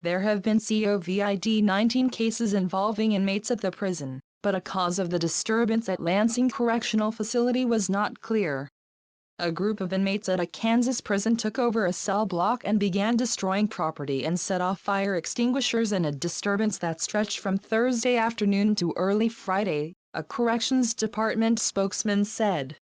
There have been COVID-19 cases involving inmates at the prison, but a cause of the disturbance at Lansing Correctional Facility was not clear. A group of inmates at a Kansas prison took over a cell block and began destroying property and set off fire extinguishers in a disturbance that stretched from Thursday afternoon to early Friday, a corrections department spokesman said.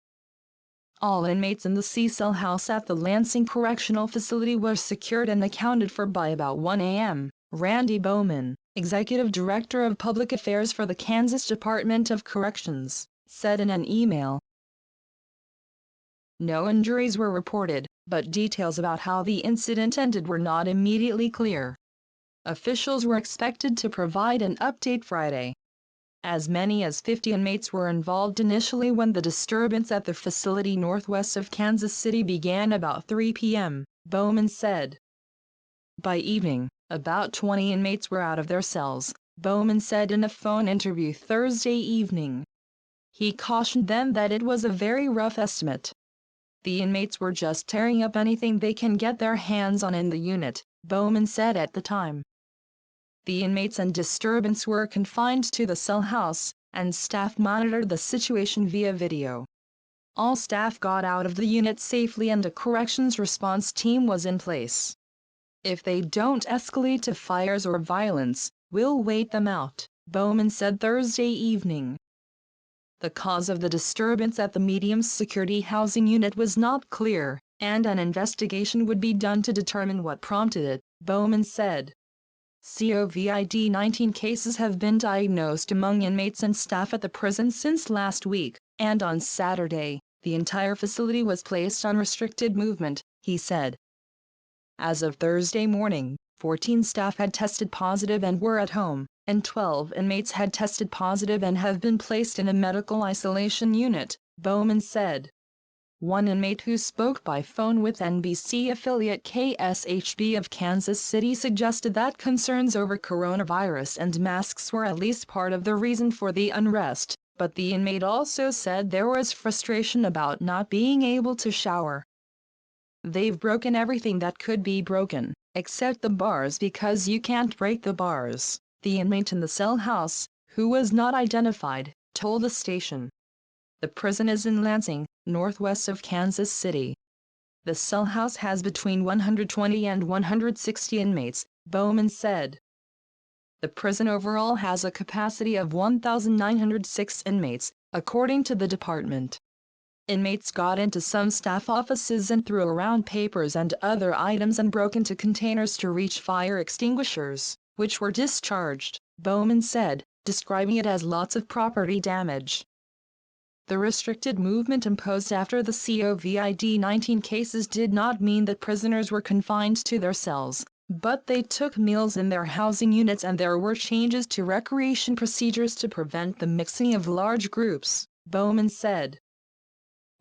All inmates in the C-cell house at the Lansing Correctional Facility were secured and accounted for by about 1 a.m., Randy Bowman, Executive Director of Public Affairs for the Kansas Department of Corrections, said in an email. No injuries were reported, but details about how the incident ended were not immediately clear. Officials were expected to provide an update Friday. As many as 50 inmates were involved initially when the disturbance at the facility northwest of Kansas City began about 3 p.m., Bowman said. By evening, about 20 inmates were out of their cells, Bowman said in a phone interview Thursday evening. He cautioned them that it was a very rough estimate. The inmates were just tearing up anything they can get their hands on in the unit, Bowman said at the time. The inmates and disturbance were confined to the cell house, and staff monitored the situation via video. All staff got out of the unit safely and a corrections response team was in place. If they don't escalate to fires or violence, we'll wait them out, Bowman said Thursday evening. The cause of the disturbance at the medium-security housing unit was not clear, and an investigation would be done to determine what prompted it, Bowman said. COVID-19 cases have been diagnosed among inmates and staff at the prison since last week, and on Saturday, the entire facility was placed on restricted movement, he said. As of Thursday morning, 14 staff had tested positive and were at home, and 12 inmates had tested positive and have been placed in a medical isolation unit, Bowman said. One inmate who spoke by phone with NBC affiliate KSHB of Kansas City suggested that concerns over coronavirus and masks were at least part of the reason for the unrest, but the inmate also said there was frustration about not being able to shower. They've broken everything that could be broken, except the bars because you can't break the bars, the inmate in the cell house, who was not identified, told the station. The prison is in Lansing, northwest of Kansas City. The cell house has between 120 and 160 inmates, Bowman said. The prison overall has a capacity of 1,906 inmates, according to the department. Inmates got into some staff offices and threw around papers and other items and broke into containers to reach fire extinguishers, which were discharged, Bowman said, describing it as lots of property damage. The restricted movement imposed after the COVID-19 cases did not mean that prisoners were confined to their cells, but they took meals in their housing units and there were changes to recreation procedures to prevent the mixing of large groups, Bowman said.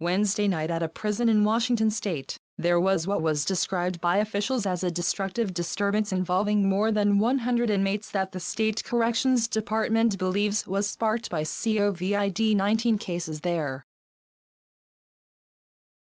Wednesday night at a prison in Washington state, there was what was described by officials as a destructive disturbance involving more than 100 inmates that the state corrections department believes was sparked by COVID-19 cases there.